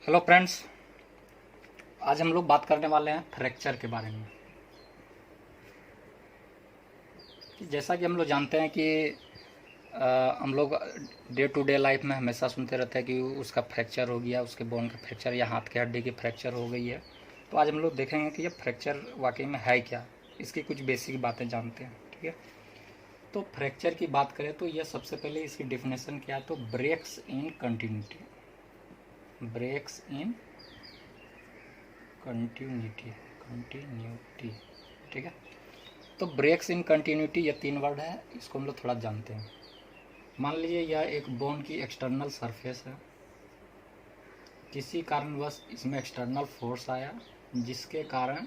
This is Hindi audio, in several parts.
Hello friends. आज हम लोग बात करने वाले हैं फ्रैक्चर के बारे में। जैसा कि हम लोग जानते हैं कि हम लोग डे टू डे लाइफ में हमेशा सुनते रहते हैं कि उसका फ्रैक्चर हो गया, उसके बोन का फ्रैक्चर या हाथ की हड्डी की फ्रैक्चर हो गई है। तो आज हम लोग देखेंगे कि ये फ्रैक्चर वाकई में है क्या, इसकी कुछ बेसिक बातें जानते हैं। ठीक है, तो फ्रैक्चर की बात करें तो यह सबसे पहले इसकी डेफिनेशन क्या है, तो ब्रेक्स इन कंटिन्यूटी। ब्रेक्स इन कंटिन्यूटी कंटिन्यूटी ठीक है। तो ब्रेक्स इन कंटिन्यूटी ये तीन वर्ड है, इसको हम लोग थोड़ा जानते हैं। मान लीजिए यह एक बोन की एक्सटर्नल सरफेस है, किसी कारणवश इसमें एक्सटर्नल फोर्स आया जिसके कारण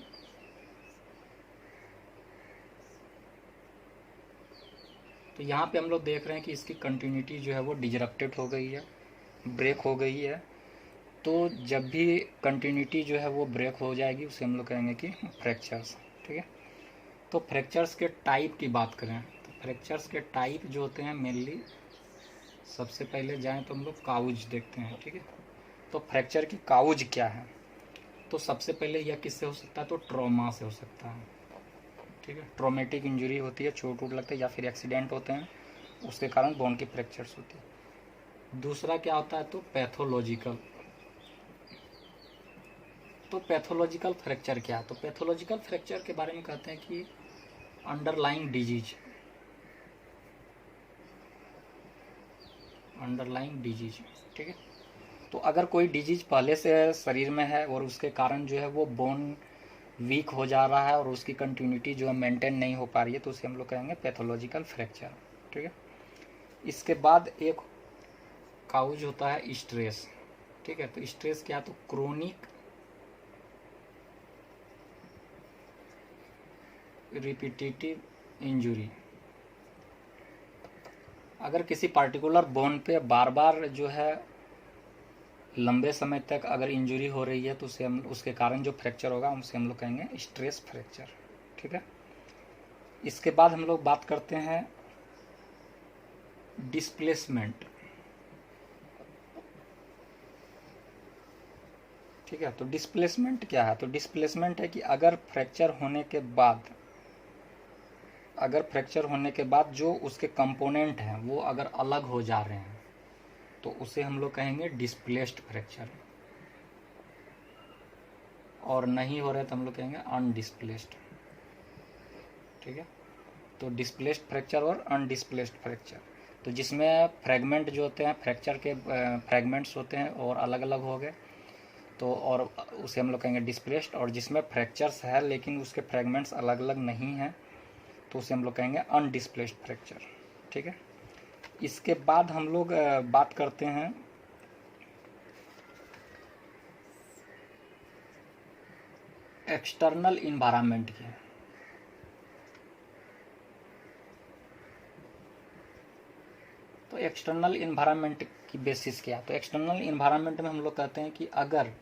तो यहाँ पे हम लोग देख रहे हैं कि इसकी कंटिन्यूटी जो है वो डिजरप्टेड हो गई है, ब्रेक हो गई है। तो जब भी कंटिन्यूटी जो है वो ब्रेक हो जाएगी उसे हम लोग कहेंगे कि फ्रैक्चर्स। ठीक है, तो फ्रैक्चर्स के टाइप की बात करें तो फ्रैक्चर्स के टाइप जो होते हैं मेनली, सबसे पहले जाएं तो हम लोग काउज देखते हैं। ठीक है, तो फ्रैक्चर की काउज क्या है, तो सबसे पहले यह किससे हो सकता है, तो ट्रॉमा से हो सकता है। ठीक है, ट्रॉमेटिक इंजरी होती है, चोट वोट लगता है या फिर एक्सीडेंट होते हैं, उसके कारण बोन की फ्रैक्चर्स होती है। दूसरा क्या होता है, तो पैथोलॉजिकल। तो पैथोलॉजिकल फ्रैक्चर क्या है, तो पैथोलॉजिकल फ्रैक्चर के बारे में कहते हैं कि अंडरलाइंग डिजीज, अंडरलाइंग डिजीज। ठीक है, तो अगर कोई डिजीज पहले से शरीर में है और उसके कारण जो है वो बोन वीक हो जा रहा है और उसकी कंटिन्यूटी जो है मेंटेन नहीं हो पा रही है, तो उसे हम लोग कहेंगे पैथोलॉजिकल फ्रैक्चर। ठीक है, इसके बाद एक काउज होता है स्ट्रेस। ठीक है, तो स्ट्रेस क्या है, तो क्रोनिक रिपीटेटिव इंजुरी। अगर किसी पार्टिकुलर बोन पे बार बार जो है लंबे समय तक अगर इंजुरी हो रही है तो उसे हम उसके कारण जो फ्रैक्चर होगा उसे हम लोग कहेंगे स्ट्रेस फ्रैक्चर। ठीक है, इसके बाद हम लोग बात करते हैं डिस्प्लेसमेंट। ठीक है, तो डिस्प्लेसमेंट क्या है, तो डिस्प्लेसमेंट है कि अगर फ्रैक्चर होने के बाद, अगर फ्रैक्चर होने के बाद जो उसके कंपोनेंट हैं वो अगर अलग हो जा रहे हैं तो उसे हम लोग कहेंगे डिस्प्लेस्ड फ्रैक्चर, और नहीं हो रहे तो हम लोग कहेंगे अनडिस्प्लेस्ड। ठीक है, तो डिस्प्लेस्ड फ्रैक्चर और अनडिस्प्लेस्ड फ्रैक्चर, तो जिसमें फ्रैगमेंट जो होते हैं, फ्रैक्चर के फ्रैगमेंट्स होते हैं और अलग अलग हो गए तो, और उसे हम लोग कहेंगे डिस्प्लेस्ड। और जिसमें फ्रैक्चर्स है लेकिन उसके फ्रैगमेंट्स अलग अलग नहीं हैं तो उसे हम लोग कहेंगे अनडिस्प्लेस्ड फ्रैक्चर। ठीक है, इसके बाद हम लोग बात करते हैं एक्सटर्नल इन्वायरमेंट की। तो एक्सटर्नल इन्वायरमेंट की बेसिस क्या है, तो एक्सटर्नल इन्वायरमेंट में हम लोग कहते हैं कि अगर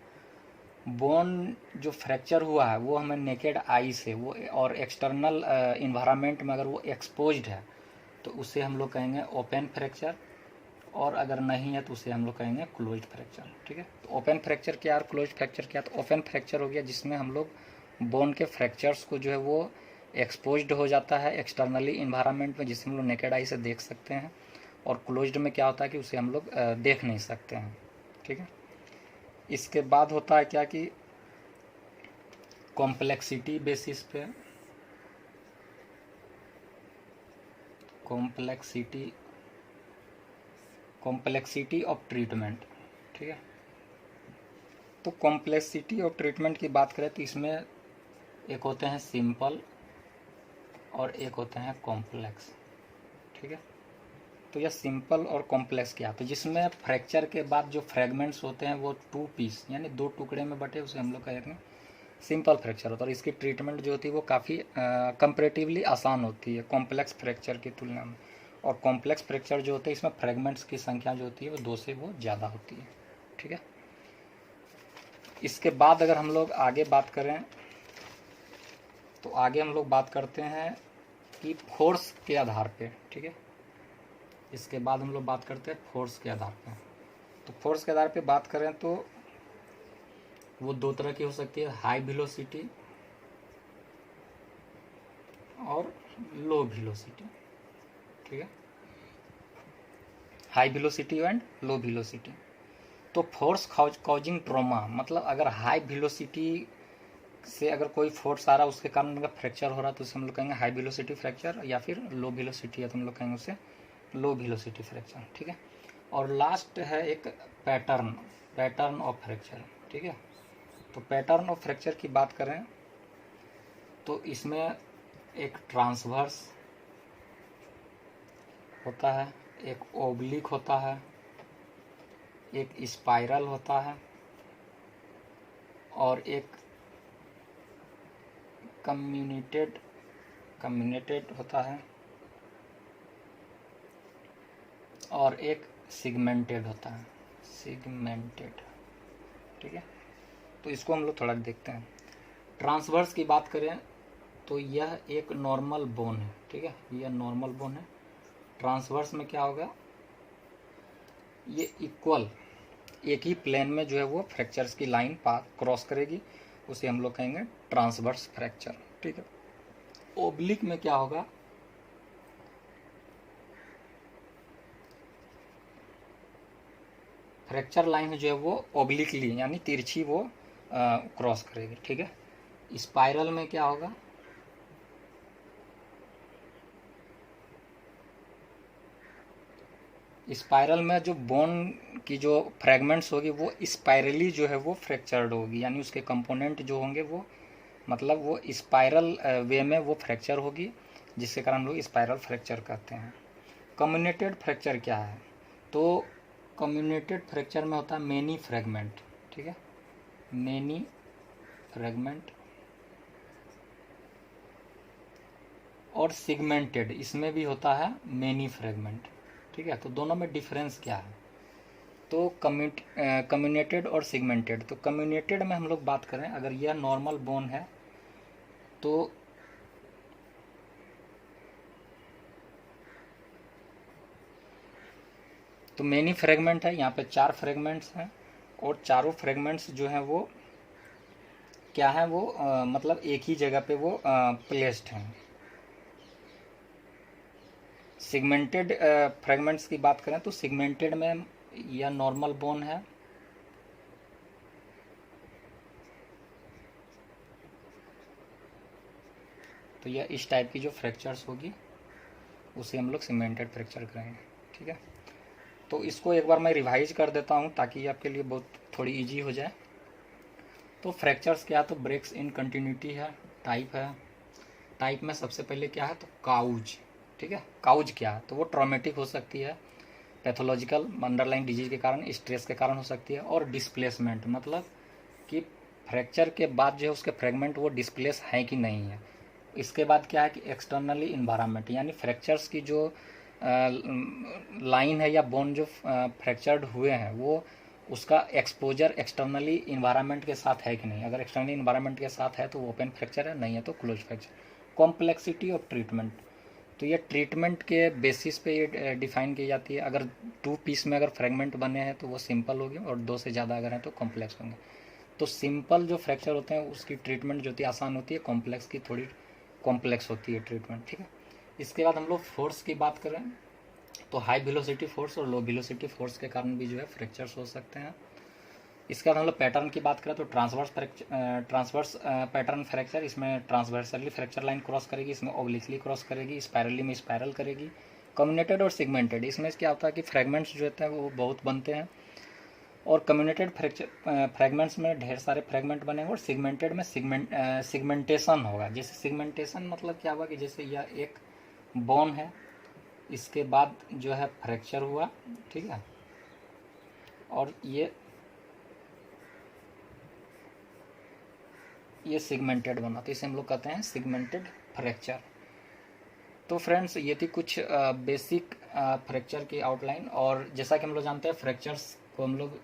बोन जो फ्रैक्चर हुआ है वो हमें नेकेड आई से वो, और एक्सटर्नल इन्वायरमेंट में अगर वो एक्सपोज्ड है तो उसे हम लोग कहेंगे ओपन फ्रैक्चर, और अगर नहीं है तो उसे हम लोग कहेंगे क्लोज्ड फ्रैक्चर। ठीक है, तो ओपन फ्रैक्चर क्या और क्लोज्ड फ्रैक्चर क्या, तो ओपन फ्रैक्चर हो गया जिसमें हम लोग बोन के फ्रैक्चर्स को जो है वो एक्सपोज्ड हो जाता है एक्सटर्नली इन्वायरमेंट में, जिसे हम लोग नेकेड आई से देख सकते हैं। और क्लोज्ड में क्या होता है कि उसे हम लोग देख नहीं सकते हैं। ठीक है, इसके बाद होता है क्या कि कॉम्प्लेक्सिटी बेसिस पे, कॉम्प्लेक्सिटी कॉम्प्लेक्सिटी ऑफ ट्रीटमेंट। ठीक है, तो कॉम्प्लेक्सिटी ऑफ ट्रीटमेंट की बात करें तो इसमें एक होते हैं सिंपल और एक होते हैं कॉम्प्लेक्स। ठीक है, तो यह सिंपल और कॉम्प्लेक्स क्या, तो जिसमें फ्रैक्चर के बाद जो फ्रेगमेंट्स होते हैं वो टू पीस यानी दो टुकड़े में बटे, उसे हम लोग कहते हैं सिंपल फ्रैक्चर होता है। और इसकी ट्रीटमेंट जो होती है वो काफ़ी कंपेरेटिवली आसान होती है कॉम्प्लेक्स फ्रैक्चर की तुलना में। और कॉम्प्लेक्स फ्रैक्चर जो होते हैं इसमें फ्रेगमेंट्स की संख्या जो होती है वो दो से वो ज़्यादा होती है। ठीक है, इसके बाद अगर हम लोग आगे बात करें तो आगे हम लोग बात करते हैं कि फोर्स के आधार पे। ठीक है, इसके बाद हम लोग बात करते हैं फोर्स के आधार पे। तो फोर्स के आधार पे बात करें तो वो दो तरह की हो सकती है, हाई वेलोसिटी और लो वेलोसिटी। ठीक है, high velocity and low velocity. तो फोर्स कॉजिंग ट्रॉमा मतलब अगर हाई वेलोसिटी से अगर कोई फोर्स आ रहा है उसके कारण अगर फ्रैक्चर हो रहा है तो उसे हम लोग कहेंगे हाई वेलोसिटी फ्रैक्चर, या फिर लो वेलोसिटी है तो हम लोग कहेंगे उसे लो वेलोसिटी फ्रैक्चर। ठीक है, और लास्ट है एक पैटर्न ऑफ फ्रैक्चर। ठीक है, तो पैटर्न ऑफ फ्रैक्चर की बात करें तो इसमें एक ट्रांसवर्स होता है, एक ओब्लिक होता है, एक स्पाइरल होता है और एक कम्युनेटेड होता है और एक सिगमेंटेड होता है, सिगमेंटेड। ठीक है, तो इसको हम लोग थोड़ा देखते हैं। ट्रांसवर्स की बात करें तो यह एक नॉर्मल बोन है। ठीक है, यह नॉर्मल बोन है। ट्रांसवर्स में क्या होगा, ये इक्वल एक ही प्लेन में जो है वो फ्रैक्चर्स की लाइन क्रॉस करेगी, उसे हम लोग कहेंगे ट्रांसवर्स फ्रैक्चर। ठीक है, ओब्लिक में क्या होगा, फ्रैक्चर लाइन जो है वो ओब्लिकली यानी तिरछी वो क्रॉस करेगी। ठीक है, स्पाइरल में क्या होगा, स्पाइरल में जो बोन की जो फ्रेगमेंट्स होगी वो स्पाइरली जो है वो फ्रैक्चर्ड होगी, यानी उसके कंपोनेंट जो होंगे वो मतलब वो स्पाइरल वे में वो फ्रैक्चर होगी, जिसके कारण हम लोग स्पाइरल फ्रैक्चर कहते हैं। कम्युनेटेड फ्रैक्चर क्या है, तो कम्युनेटेड फ्रैक्चर में होता है मेनी फ्रेगमेंट। ठीक है, मेनी फ्रेगमेंट और सिगमेंटेड, इसमें भी होता है मेनी फ्रेगमेंट। ठीक है, तो दोनों में डिफरेंस क्या है, तो कम्युनेटेड और सिगमेंटेड। तो कम्युनेटेड में हम लोग बात करें, अगर यह नॉर्मल बोन है तो मेनी फ्रेगमेंट है, यहाँ पे 4 फ्रेगमेंट्स हैं और चारों फ्रेगमेंट्स जो हैं वो क्या है, वो मतलब एक ही जगह पे वो प्लेस्ड हैं। सिगमेंटेड फ्रेगमेंट्स की बात करें तो सिगमेंटेड में यह नॉर्मल बोन है, तो यह इस टाइप की जो फ्रैक्चर्स होगी उसे हम लोग सिगमेंटेड फ्रैक्चर करेंगे। ठीक है, तो इसको एक बार मैं रिवाइज कर देता हूँ ताकि आपके लिए बहुत थोड़ी इजी हो जाए। तो फ्रैक्चर्स क्या है, तो ब्रेक्स इन कंटिन्यूटी है, टाइप है। टाइप में सबसे पहले क्या है, तो काउज। ठीक है, काउज क्या है, तो वो ट्रॉमेटिक हो सकती है, पैथोलॉजिकल अंडरलाइन डिजीज के कारण, स्ट्रेस के कारण हो सकती है, और डिस्प्लेसमेंट मतलब कि फ्रैक्चर के बाद जो है उसके फ्रेगमेंट वो डिस्प्लेस हैं कि नहीं है। इसके बाद क्या है कि एक्सटर्नली इन्वायरमेंट, यानी फ्रैक्चर्स की जो लाइन है या बोन जो फ्रैक्चर्ड हुए हैं वो उसका एक्सपोजर एक्सटर्नली इन्वायरमेंट के साथ है कि नहीं। अगर एक्सटर्नली इन्वायरमेंट के साथ है तो वो ओपन फ्रैक्चर है, नहीं है तो close fracture. Complexity of treatment, तो ये ट्रीटमेंट के बेसिस पे ये डिफाइन की जाती है। अगर 2 पीस में अगर फ्रेगमेंट बने हैं तो वो सिंपल होगी, और 2 से ज़्यादा अगर हैं तो कॉम्प्लेक्स होंगे। तो सिंपल जो फ्रैक्चर होते हैं उसकी ट्रीटमेंट जो होती है आसान होती है, कॉम्प्लेक्स की थोड़ी कॉम्प्लेक्स होती है ट्रीटमेंट। ठीक है, इसके बाद हम लोग फोर्स की बात करें तो हाई वेलोसिटी फोर्स और लो वेलोसिटी फोर्स के कारण भी जो है फ्रैक्चर्स हो सकते हैं। इसके बाद हम लोग पैटर्न की बात करें तो ट्रांसवर्स पैटर्न फ्रैक्चर, इसमें ट्रांसवर्सली फ्रैक्चर लाइन क्रॉस करेगी, इसमें ओब्लिकली क्रॉस करेगी, स्पायरली में स्पायरल करेगी। कम्युनेटेड और सिगमेंटेड, इसमें क्या होता है कि फ्रेगमेंट्स जो होते हैं वो बहुत बनते हैं, और कम्युनेटेड फ्रेगमेंट्स में ढेर सारे फ्रेगमेंट बनेंगे, और सिगमेंटेड में सिगमेंटेशन होगा। जैसे सिगमेंटेशन मतलब क्या हुआ कि जैसे यह एक बोन है, इसके बाद जो है फ्रैक्चर हुआ। ठीक है, और ये सिगमेंटेड बना, तो इसे हम लोग कहते हैं सिगमेंटेड फ्रैक्चर। तो फ्रेंड्स ये थी कुछ बेसिक फ्रैक्चर की आउटलाइन, और जैसा कि हम लोग जानते हैं फ्रैक्चर्स को हम लोग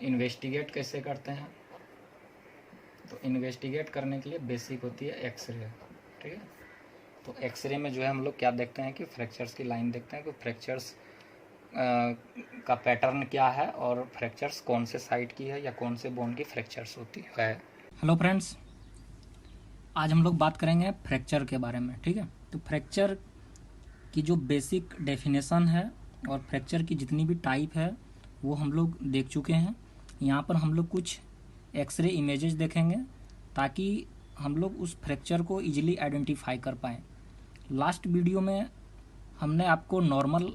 इन्वेस्टिगेट कैसे करते हैं, तो इन्वेस्टिगेट करने के लिए बेसिक होती है एक्सरे। ठीक है, तो एक्सरे में जो है हम लोग क्या देखते हैं कि फ्रैक्चर्स की लाइन देखते हैं कि फ्रैक्चर्स का पैटर्न क्या है और फ्रैक्चर्स कौन से साइड की है या कौन से बोन की फ्रैक्चर्स होती है। हेलो फ्रेंड्स, आज हम लोग बात करेंगे फ्रैक्चर के बारे में। ठीक है, तो फ्रैक्चर की जो बेसिक डेफिनेशन है और फ्रैक्चर की जितनी भी टाइप है वो हम लोग देख चुके हैं। यहाँ पर हम लोग कुछ एक्सरे इमेजेस देखेंगे ताकि हम लोग उस फ्रैक्चर को इजीली आइडेंटिफाई कर पाएँ। लास्ट वीडियो में हमने आपको नॉर्मल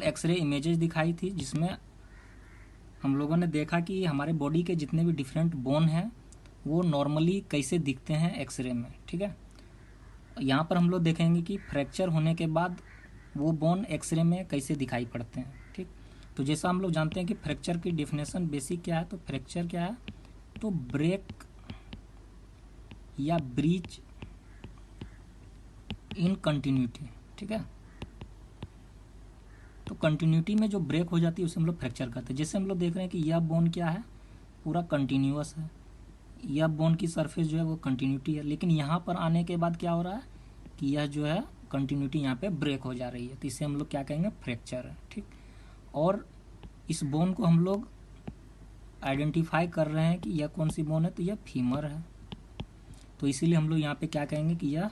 एक्सरे इमेजेस दिखाई थी, जिसमें हम लोगों ने देखा कि हमारे बॉडी के जितने भी डिफरेंट बोन हैं वो नॉर्मली कैसे दिखते हैं एक्सरे में। ठीक है, यहाँ पर हम लोग देखेंगे कि फ्रैक्चर होने के बाद वो बोन एक्सरे में कैसे दिखाई पड़ते हैं। ठीक, तो जैसा हम लोग जानते हैं कि फ्रैक्चर की डेफिनेशन बेसिक क्या है, तो फ्रैक्चर क्या है, तो ब्रेक या ब्रीच इन कंटिन्यूटी। ठीक है, तो कंटिन्यूटी में जो ब्रेक हो जाती है उसे हम लोग फ्रैक्चर कहते हैं। जैसे हम लोग देख रहे हैं कि यह बोन क्या है, पूरा कंटिन्यूअस है, यह बोन की सरफेस जो है वो कंटिन्यूटी है, लेकिन यहाँ पर आने के बाद क्या हो रहा है कि यह जो है कंटिन्यूटी यहाँ पे ब्रेक हो जा रही है, तो इसे हम लोग क्या कहेंगे, फ्रैक्चर है। ठीक, और इस बोन को हम लोग आइडेंटिफाई कर रहे हैं कि यह कौन सी बोन है, तो यह फीमर है, तो इसीलिए हम लोग यहाँ पे क्या कहेंगे कि यह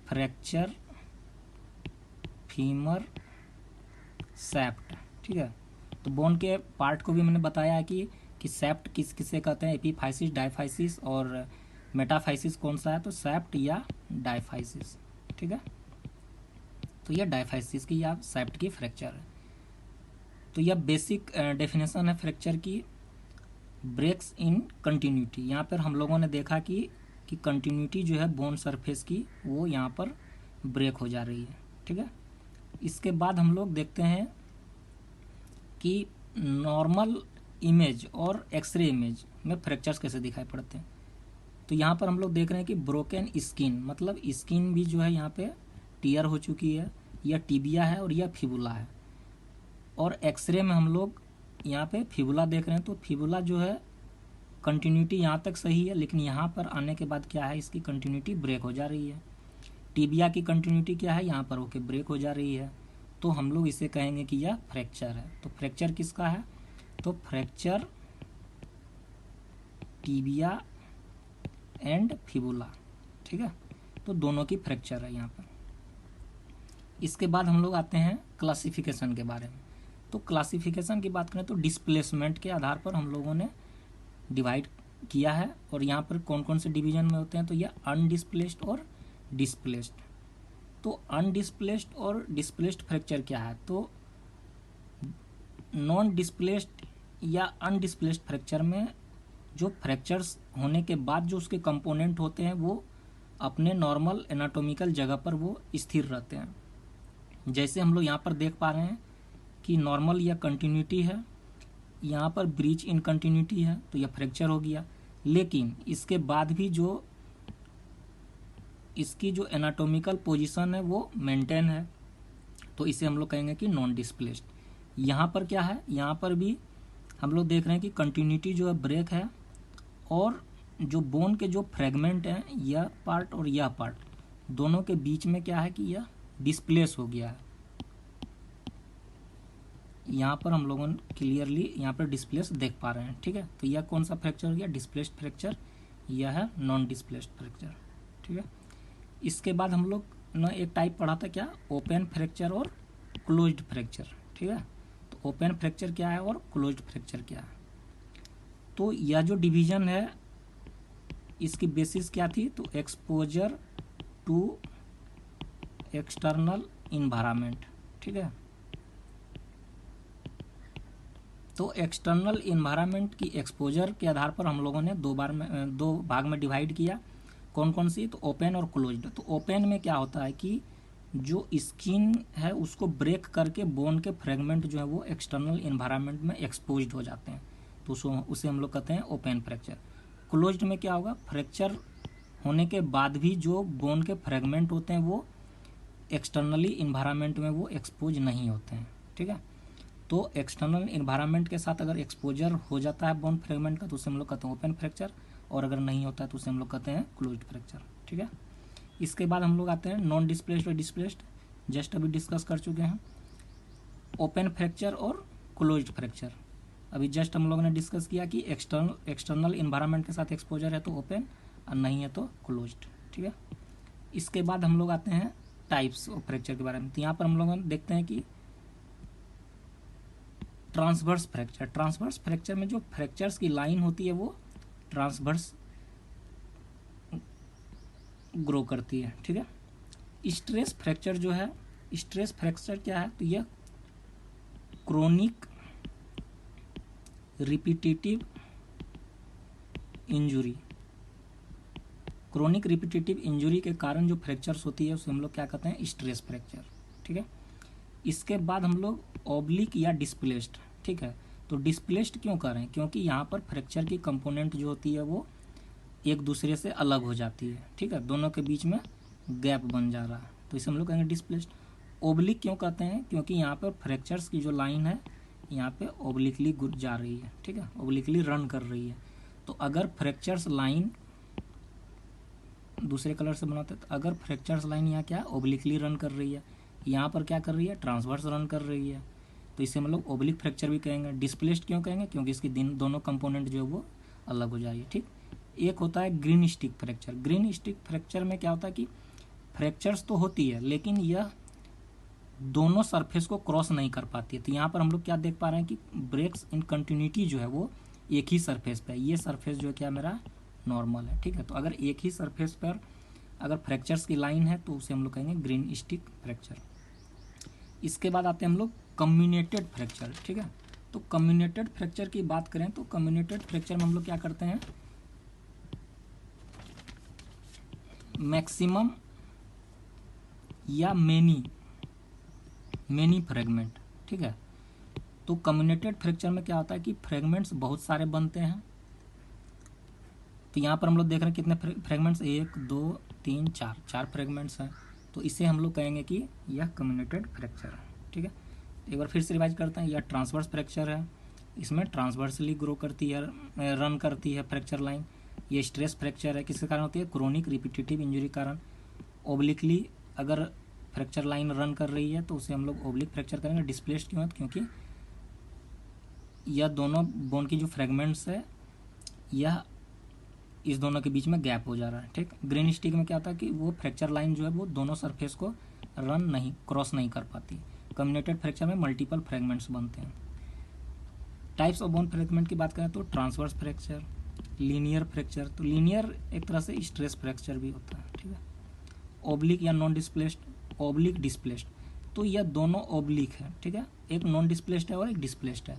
फ्रैक्चर फीमर सैप्ट। ठीक है, तो बोन के पार्ट को भी मैंने बताया है कि सैप्ट किसे कहते हैं, एपीफाइसिस, डायफाइसिस और मेटाफाइसिस कौन सा है, तो सैप्ट या डायफाइसिस। ठीक है, तो यह डायफाइसिस की या सैप्ट की फ्रैक्चर है। तो यह बेसिक डेफिनेशन है फ्रैक्चर की, ब्रेक्स इन कंटिन्यूटी। यहाँ पर हम लोगों ने देखा कि कंटिन्यूटी जो है बोन सरफेस की वो यहाँ पर ब्रेक हो जा रही है। ठीक है, इसके बाद हम लोग देखते हैं कि नॉर्मल इमेज और एक्सरे इमेज में फ्रैक्चर्स कैसे दिखाई पड़ते हैं। तो यहाँ पर हम लोग देख रहे हैं कि ब्रोकन स्किन, मतलब स्किन भी जो है यहाँ पे टीयर हो चुकी है, यह टिबिया है और यह फिबुला है। और एक्सरे में हम लोग यहाँ पे फिबुला देख रहे हैं, तो फिबुला जो है कंटिन्यूटी यहाँ तक सही है, लेकिन यहाँ पर आने के बाद क्या है, इसकी कंटिन्यूटी ब्रेक हो जा रही है। टिबिया की कंटिन्यूटी क्या है, यहाँ पर होके ब्रेक हो जा रही है, तो हम लोग इसे कहेंगे कि यह फ्रैक्चर है। तो फ्रैक्चर किसका है, तो फ्रैक्चर टिबिया एंड फिबुला। ठीक है, तो दोनों की फ्रैक्चर है यहाँ पर। इसके बाद हम लोग आते हैं क्लासिफिकेशन के बारे में। तो क्लासिफिकेशन की बात करें तो डिस्प्लेसमेंट के आधार पर हम लोगों ने डिवाइड किया है, और यहाँ पर कौन कौन से डिवीजन में होते हैं, तो यह अनडिस्प्लेस्ड और डिस्प्लेस्ड। तो अनडिस्प्लेस्ड और डिस्प्लेस्ड फ्रैक्चर क्या है, तो नॉन डिस्प्लेस्ड या अनडिस्प्लेस्ड फ्रैक्चर में जो फ्रैक्चर्स होने के बाद जो उसके कंपोनेंट होते हैं वो अपने नॉर्मल एनाटॉमिकल जगह पर वो स्थिर रहते हैं। जैसे हम लोग यहाँ पर देख पा रहे हैं कि नॉर्मल या कंटिन्यूटी है, यहाँ पर ब्रीच इन कंटिन्यूटी है, तो यह फ्रैक्चर हो गया। लेकिन इसके बाद भी जो इसकी जो एनाटॉमिकल पोजीशन है वो मेंटेन है, तो इसे हम लोग कहेंगे कि नॉन डिस्प्लेस्ड। यहाँ पर क्या है, यहाँ पर भी हम लोग देख रहे हैं कि कंटिन्यूटी जो है ब्रेक है, और जो बोन के जो फ्रेगमेंट हैं, यह पार्ट और यह पार्ट, दोनों के बीच में क्या है कि यह डिस्प्लेस हो गया है। यहाँ पर हम लोगों ने क्लियरली यहाँ पर डिस्प्लेस देख पा रहे हैं। ठीक है, तो यह कौन सा फ्रैक्चर हो गया, डिस्प्लेस्ड फ्रैक्चर, यह है नॉन डिस्प्लेस्ड फ्रैक्चर। ठीक है, इसके बाद हम लोग ने एक टाइप पढ़ा था क्या, ओपन फ्रैक्चर और क्लोज्ड फ्रैक्चर। ठीक है, तो ओपन फ्रैक्चर क्या है और क्लोज्ड फ्रैक्चर क्या है। तो यह जो डिवीजन है इसकी बेसिस क्या थी, तो एक्सपोजर टू एक्सटर्नल इन्वायरमेंट। ठीक है, तो एक्सटर्नल इन्वायरमेंट की एक्सपोजर के आधार पर हम लोगों ने दो भाग में डिवाइड किया। कौन कौन सी, तो ओपन और क्लोज्ड। तो ओपन में क्या होता है कि जो स्किन है उसको ब्रेक करके बोन के फ्रेगमेंट जो है वो एक्सटर्नल इन्वायरमेंट में एक्सपोज्ड हो जाते हैं, तो उसे हम लोग कहते हैं ओपन फ्रैक्चर। क्लोज्ड में क्या होगा, फ्रैक्चर होने के बाद भी जो बोन के फ्रेगमेंट होते हैं वो एक्सटर्नली इन्वायरमेंट में वो एक्सपोज नहीं होते हैं। ठीक है, तो एक्सटर्नल इन्वायरमेंट के साथ अगर एक्सपोजर हो जाता है बोन फ्रेगमेंट का तो उसे हम लोग कहते हैं ओपन फ्रैक्चर, और अगर नहीं होता है तो उसे हम लोग कहते हैं क्लोज्ड फ्रैक्चर। ठीक है, इसके बाद हम लोग आते हैं नॉन डिस्प्लेस्ड और डिस्प्लेस्ड, जस्ट अभी डिस्कस कर चुके हैं। ओपन फ्रैक्चर और क्लोज्ड फ्रैक्चर, अभी जस्ट हम लोगों ने डिस्कस किया कि एक्सटर्नल इन्वायरमेंट के साथ एक्सपोजर है तो ओपन और नहीं है तो क्लोज्ड, ठीक है। इसके बाद हम लोग आते हैं टाइप्स ऑफ फ्रैक्चर के बारे में। तो यहाँ पर हम लोग देखते हैं कि ट्रांसवर्स फ्रैक्चर, ट्रांसवर्स फ्रैक्चर में जो फ्रैक्चर्स की लाइन होती है वो ट्रांसवर्स ग्रो करती है, ठीक है। स्ट्रेस फ्रैक्चर जो है, स्ट्रेस फ्रैक्चर क्या है, तो यह chronic repetitive injury, chronic repetitive injury के कारण जो फ्रैक्चर्स होती है उसे हम लोग क्या कहते हैं, स्ट्रेस फ्रैक्चर, ठीक है। इसके बाद हम लोग ऑब्लिक या डिस्प्लेस्ड, ठीक है। तो डिस्प्लेस्ड क्यों कर रहे हैं, क्योंकि यहाँ पर फ्रैक्चर की कंपोनेंट जो होती है वो एक दूसरे से अलग हो जाती है, ठीक है, दोनों के बीच में गैप बन जा रहा है, तो इसे हम लोग कहेंगे डिस्प्लेस्ड। ओब्लिक क्यों कहते हैं, क्योंकि यहाँ पर फ्रैक्चर्स की जो लाइन है यहाँ पे ओब्लिकली जा रही है, ठीक है, ओब्लिकली रन कर रही है। तो अगर फ्रैक्चर्स लाइन दूसरे कलर से बनाते हैं, तो अगर फ्रैक्चर्स लाइन यहाँ क्या है, ओब्लिकली रन कर रही है, यहाँ पर क्या कर रही है, ट्रांसवर्स रन कर रही है, तो इसे हम लोग ओब्लिक फ्रैक्चर भी कहेंगे। डिस्प्लेस्ड क्यों कहेंगे, क्योंकि इसकी दोनों कंपोनेंट जो है वो अलग हो जा रही है, ठीक। एक होता है green stick fracture. Green stick fracture में क्या होता है कि फ्रैक्चर्स तो होती है लेकिन यह दोनों सरफेस को क्रॉस नहीं कर पाती है। तो यहाँ पर हम लोग क्या देख पा रहे हैं कि ब्रेक्स इन कंटिन्यूटी जो है वो एक ही सरफेस पे है, ये सरफेस जो है क्या मेरा नॉर्मल है, ठीक है। तो अगर एक ही सरफेस पर अगर फ्रैक्चर्स की लाइन है तो उसे हम लोग कहेंगे ग्रीन स्टिक फ्रैक्चर। इसके बाद आते हैं हम लोग कम्युनेटेड फ्रैक्चर, ठीक है। तो कम्युनेटेड फ्रैक्चर की बात करें तो कम्युनेटेड फ्रैक्चर में हम लोग क्या करते हैं, मैक्सिमम या मेनी फ्रेगमेंट, ठीक है। तो कम्युनेटेड फ्रैक्चर में क्या होता है कि फ्रेगमेंट्स बहुत सारे बनते हैं। तो यहाँ पर हम लोग देख रहे हैं कितने फ्रेगमेंट्स, 1 2 3 4 फ्रेगमेंट्स हैं, तो इसे हम लोग कहेंगे कि यह कम्युनेटेड फ्रैक्चर है, ठीक है। एक बार फिर से रिवाइज करते हैं, यह ट्रांसवर्स फ्रैक्चर है, इसमें ट्रांसवर्सली ग्रो करती है, रन करती है फ्रैक्चर लाइन। ये स्ट्रेस फ्रैक्चर है, किसके कारण होती है, क्रोनिक रिपीटेटिव इंजरी कारण। ओब्लिकली अगर फ्रैक्चर लाइन रन कर रही है तो उसे हम लोग ओब्लिक फ्रैक्चर करेंगे। डिस्प्लेस्ड क्यों है, क्योंकि यह दोनों बोन की जो फ्रेगमेंट्स है यह इस दोनों के बीच में गैप हो जा रहा है, ठीक। ग्रीन स्टिक में क्या होता है कि वो फ्रैक्चर लाइन जो है वो दोनों सरफेस को क्रॉस नहीं कर पाती। कम्युनेटेड फ्रैक्चर में मल्टीपल फ्रेगमेंट्स बनते हैं। टाइप्स ऑफ बोन फ्रेगमेंट की बात करें तो ट्रांसवर्स फ्रैक्चर, लीनियर फ्रैक्चर, तो लीनियर एक तरह से स्ट्रेस फ्रैक्चर भी होता है, ठीक है। ओब्लिक या नॉन डिस्प्लेस्ड, ओब्लिक डिस्प्लेस्ड, तो यह दोनों ओब्लिक है, ठीक है, एक नॉन डिस्प्लेस्ड है और एक डिस्प्लेस्ड है।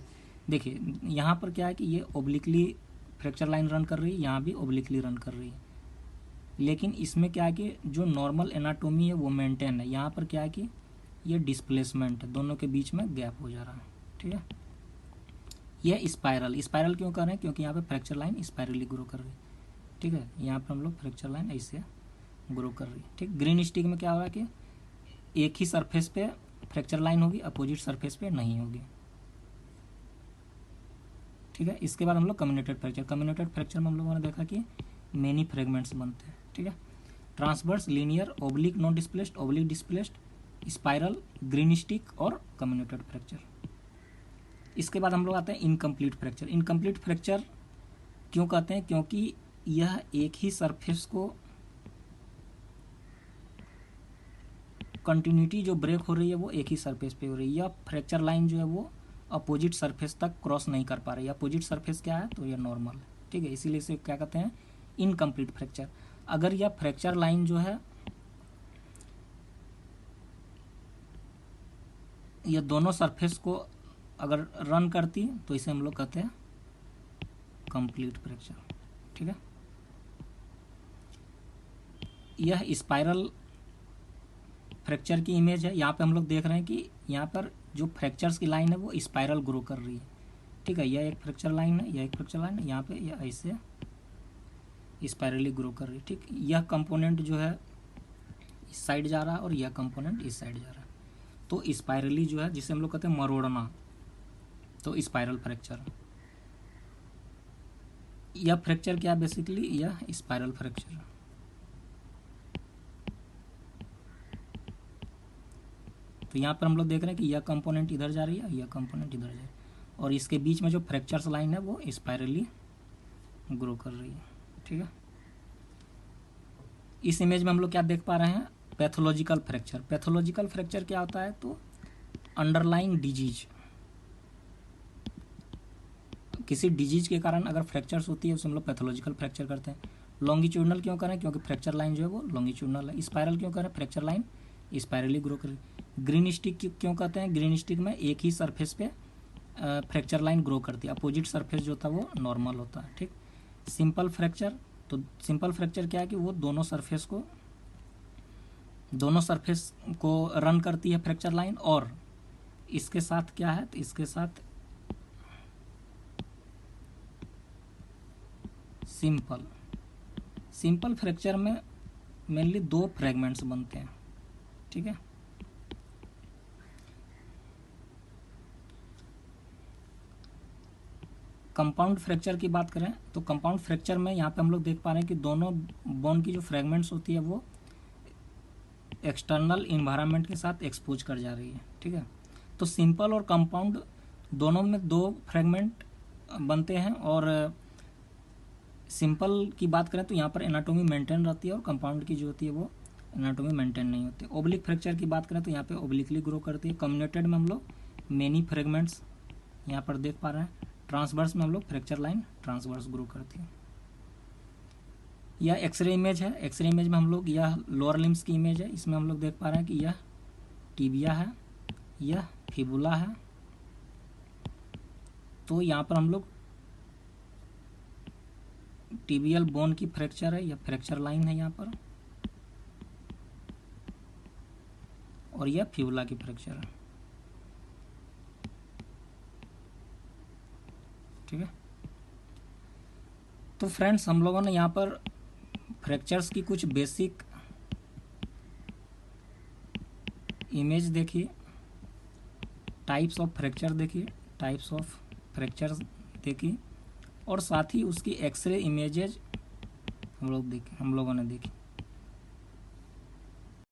देखिए यहाँ पर क्या है कि ये ओब्लिकली फ्रैक्चर लाइन रन कर रही है, यहाँ भी ओब्लिकली रन कर रही है, लेकिन इसमें क्या है कि जो नॉर्मल एनाटोमी है वो मेंटेन है। यहाँ पर क्या है कि ये डिस्प्लेसमेंट है, दोनों के बीच में गैप हो जा रहा है, ठीक है। यह स्पाइरल क्यों कर रहे हैं, क्योंकि यहाँ पे फ्रैक्चर लाइन स्पाइरली ग्रो कर रही है, ठीक है। यहाँ पर हम लोग फ्रैक्चर लाइन ऐसे ग्रो कर रही है, ठीक। ग्रीन स्टिक में क्या हो रहा है कि एक ही सरफेस पे फ्रैक्चर लाइन होगी, अपोजिट सरफेस पे नहीं होगी, ठीक है। इसके बाद हम लोग कम्युनेटेड फ्रैक्चर में हम लोगों ने देखा कि मेनी फ्रेगमेंट्स बनते हैं, ठीक है। Transverse, linear, oblique non displaced, oblique displaced, spiral, green stick और कम्युनेटेड फ्रैक्चर। इसके बाद हम लोग आते हैं इनकम्प्लीट फ्रैक्चर। इनकम्प्लीट फ्रैक्चर क्यों कहते हैं, क्योंकि यह एक ही सरफेस को कंटिन्यूटी जो ब्रेक हो रही है वो एक ही सरफेस पे हो रही है, या फ्रैक्चर लाइन जो है वो अपोजिट सरफेस तक क्रॉस नहीं कर पा रही है। अपोजिट सरफेस क्या है, तो ये नॉर्मल है, ठीक है, इसीलिए इसे क्या कहते हैं, इनकम्प्लीट फ्रैक्चर। अगर यह फ्रैक्चर लाइन जो है ये दोनों सरफेस को अगर रन करती तो इसे हम लोग कहते हैं कंप्लीट फ्रैक्चर, ठीक है। यह स्पाइरल फ्रैक्चर की इमेज है। यहाँ पे हम लोग देख रहे हैं कि यहाँ पर जो फ्रैक्चर्स की लाइन है वो स्पाइरल ग्रो कर रही है, ठीक है। यह एक फ्रैक्चर लाइन है, यह एक फ्रैक्चर लाइन है, यहाँ पे यह ऐसे स्पाइरली ग्रो कर रही है, ठीक। यह कंपोनेंट जो है इस साइड जा रहा है और यह कंपोनेंट इस साइड जा रहा है, तो स्पाइरली जो है जिसे हम लोग कहते हैं मरोड़ना, तो स्पाइरल फ्रैक्चर। यह फ्रैक्चर क्या है, बेसिकली यह स्पाइरल फ्रैक्चर, तो यहाँ पर हम लोग देख रहे हैं कि यह कंपोनेंट इधर जा रही है, यह कंपोनेंट इधर जा रही है, और इसके बीच में जो फ्रैक्चर्स लाइन है वो स्पाइरली ग्रो कर रही है। ठीक है, इस इमेज में हम लोग क्या देख पा रहे हैं, पैथोलॉजिकल फ्रैक्चर। पैथोलॉजिकल फ्रैक्चर क्या होता है, तो अंडरलाइंग डिजीज, किसी डिजीज के कारण अगर फ्रैक्चर्स होती है उसे हम लोग पैथोलॉजिकल फ्रैक्चर करते हैं। लॉन्गिट्यूडनल क्यों करें, क्योंकि फ्रैक्चर लाइन जो है वो लॉन्गिट्यूडनल है। स्पाइरल क्यों करें, फ्रैक्चर लाइन स्पाइरली ग्रो करे। ग्रीन स्टिक क्यों कहते हैं, ग्रीन स्टिक में एक ही सरफेस पे फ्रैक्चर लाइन ग्रो करती है, अपोजिट सरफेस जो था वो नॉर्मल होता है। ठीक, सिंपल फ्रैक्चर, तो सिंपल फ्रैक्चर क्या है कि वो दोनों सरफेस को रन करती है फ्रैक्चर लाइन, और इसके साथ क्या है, तो इसके साथ सिंपल फ्रैक्चर में मेनली 2 फ्रेगमेंट्स बनते हैं। ठीक है, कंपाउंड फ्रैक्चर की बात करें तो कंपाउंड फ्रैक्चर में यहाँ पे हम लोग देख पा रहे हैं कि दोनों बोन की जो फ्रेगमेंट्स होती है वो एक्सटर्नल इन्वायरमेंट के साथ एक्सपोज कर जा रही है। ठीक है, तो सिंपल और कंपाउंड दोनों में 2 फ्रेगमेंट बनते हैं, और सिंपल की बात करें तो यहाँ पर एनाटोमी मेंटेन रहती है, और कंपाउंड की जो होती है वो एनाटोमी मेंटेन नहीं होती। ओब्लिक फ्रैक्चर की बात करें तो यहाँ पे ओब्लिकली ग्रो करती है। कम्युनेटेड में हम लोग मेनी फ्रेगमेंट्स यहाँ पर देख पा रहे हैं। ट्रांसवर्स में हम लोग फ्रैक्चर लाइन ट्रांसवर्स ग्रो करती है। यह एक्सरे इमेज है। एक्सरे इमेज में हम लोग, यह लोअर लिम्स की इमेज है, इसमें हम लोग देख पा रहे हैं कि यह टिबिया है, यह फिबुला है। तो यहाँ पर हम लोग टिबियल बोन की फ्रैक्चर है, यह फ्रैक्चर लाइन है यहाँ पर, और यह फिबुला की फ्रैक्चर है। ठीक है, तो फ्रेंड्स हम लोगों ने यहाँ पर फ्रैक्चर्स की कुछ बेसिक इमेज देखी, टाइप्स ऑफ फ्रैक्चर देखी, और साथ ही उसकी एक्सरे इमेजेज हम लोगों ने देखी।